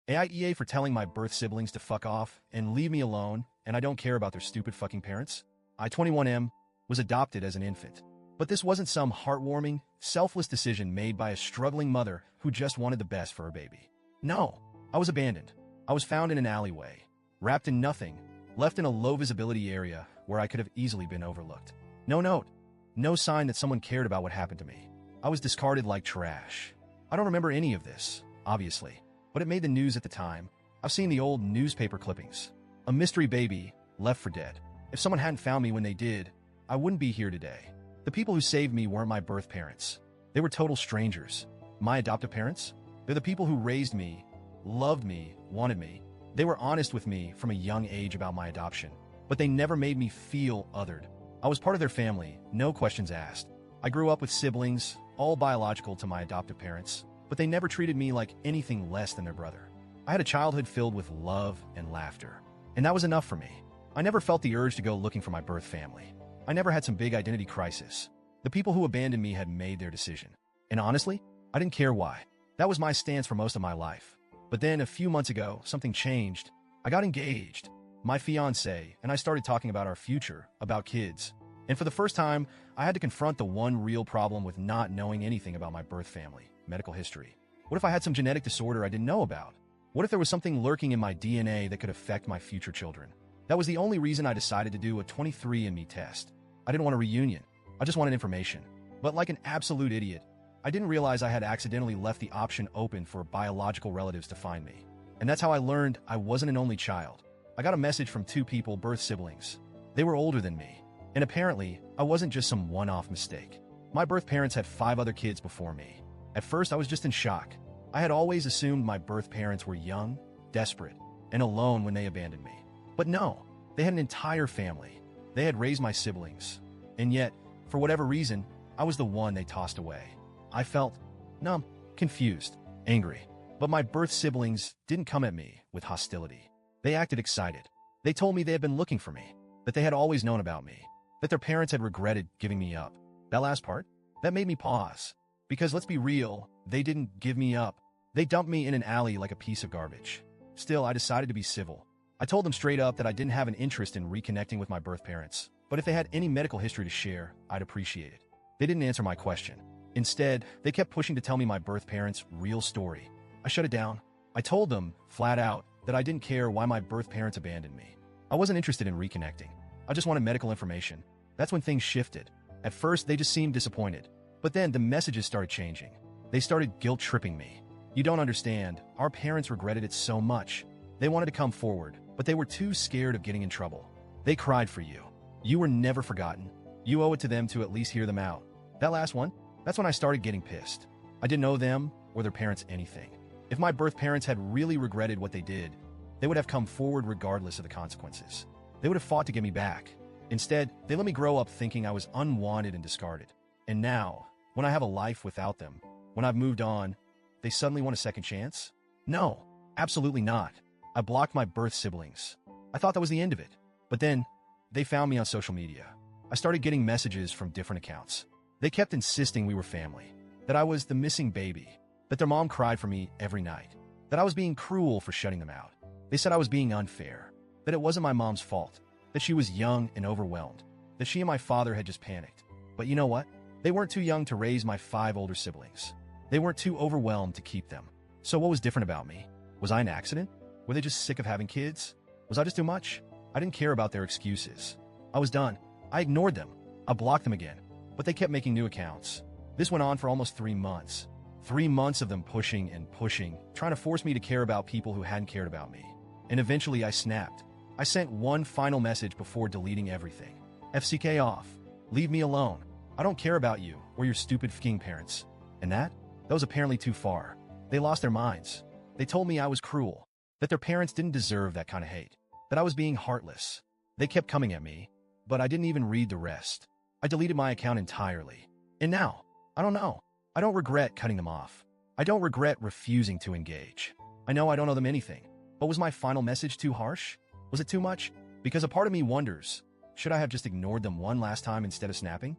AITA for telling my birth siblings to fuck off and leave me alone, and I don't care about their stupid fucking parents. I, 21M, was adopted as an infant. But this wasn't some heartwarming, selfless decision made by a struggling mother who just wanted the best for her baby. No, I was abandoned. I was found in an alleyway, wrapped in nothing, left in a low-visibility area where I could have easily been overlooked. No note, no sign that someone cared about what happened to me. I was discarded like trash. I don't remember any of this, obviously, but it made the news at the time. I've seen the old newspaper clippings. A mystery baby, left for dead. If someone hadn't found me when they did, I wouldn't be here today. The people who saved me weren't my birth parents. They were total strangers. My adoptive parents? They're the people who raised me, loved me, wanted me. They were honest with me from a young age about my adoption, but they never made me feel othered. I was part of their family, no questions asked. I grew up with siblings, all biological to my adoptive parents, but they never treated me like anything less than their brother. I had a childhood filled with love and laughter, and that was enough for me. I never felt the urge to go looking for my birth family. I never had some big identity crisis. The people who abandoned me had made their decision. And honestly, I didn't care why. That was my stance for most of my life. But then a few months ago, something changed. I got engaged, my fiancé, and I started talking about our future, about kids. And for the first time, I had to confront the one real problem with not knowing anything about my birth family, medical history. What if I had some genetic disorder I didn't know about? What if there was something lurking in my DNA that could affect my future children? That was the only reason I decided to do a 23andMe test. I didn't want a reunion. I just wanted information. But like an absolute idiot, I didn't realize I had accidentally left the option open for biological relatives to find me. And that's how I learned I wasn't an only child. I got a message from two people, birth siblings. They were older than me. And apparently, I wasn't just some one-off mistake. My birth parents had 5 other kids before me. At first, I was just in shock. I had always assumed my birth parents were young, desperate, and alone when they abandoned me. But no, they had an entire family. They had raised my siblings. And yet, for whatever reason, I was the one they tossed away. I felt numb, confused, angry. But my birth siblings didn't come at me with hostility. They acted excited. They told me they had been looking for me, that they had always known about me, that their parents had regretted giving me up. That last part, that made me pause. Because let's be real, they didn't give me up. They dumped me in an alley like a piece of garbage. Still, I decided to be civil. I told them straight up that I didn't have an interest in reconnecting with my birth parents, but if they had any medical history to share, I'd appreciate it. They didn't answer my question. Instead, they kept pushing to tell me my birth parents' real story. I shut it down. I told them, flat out, that I didn't care why my birth parents abandoned me. I wasn't interested in reconnecting. I just wanted medical information. That's when things shifted. At first, they just seemed disappointed. But then the messages started changing. They started guilt-tripping me. You don't understand. Our parents regretted it so much. They wanted to come forward, but they were too scared of getting in trouble. They cried for you. You were never forgotten. You owe it to them to at least hear them out. That last one, that's when I started getting pissed. I didn't owe them or their parents anything. If my birth parents had really regretted what they did, they would have come forward regardless of the consequences. They would have fought to get me back. Instead, they let me grow up thinking I was unwanted and discarded. And now, when I have a life without them, when I've moved on, they suddenly want a second chance? No, absolutely not. I blocked my birth siblings. I thought that was the end of it. But then, they found me on social media. I started getting messages from different accounts. They kept insisting we were family, that I was the missing baby, that their mom cried for me every night, that I was being cruel for shutting them out. They said I was being unfair, that it wasn't my mom's fault, that she was young and overwhelmed, that she and my father had just panicked. But you know what? They weren't too young to raise my 5 older siblings. They weren't too overwhelmed to keep them. So what was different about me? Was I an accident? Were they just sick of having kids? Was I just too much? I didn't care about their excuses. I was done. I ignored them. I blocked them again. But they kept making new accounts. This went on for almost 3 months. 3 months of them pushing and pushing, trying to force me to care about people who hadn't cared about me. And eventually I snapped. I sent one final message before deleting everything. FCK off. Leave me alone. I don't care about you or your stupid f***ing parents. And that was apparently too far. They lost their minds. They told me I was cruel, that their parents didn't deserve that kind of hate, that I was being heartless. They kept coming at me, but I didn't even read the rest. I deleted my account entirely. And now, I don't know. I don't regret cutting them off. I don't regret refusing to engage. I know I don't owe them anything, but was my final message too harsh? Was it too much? Because a part of me wonders, should I have just ignored them one last time instead of snapping?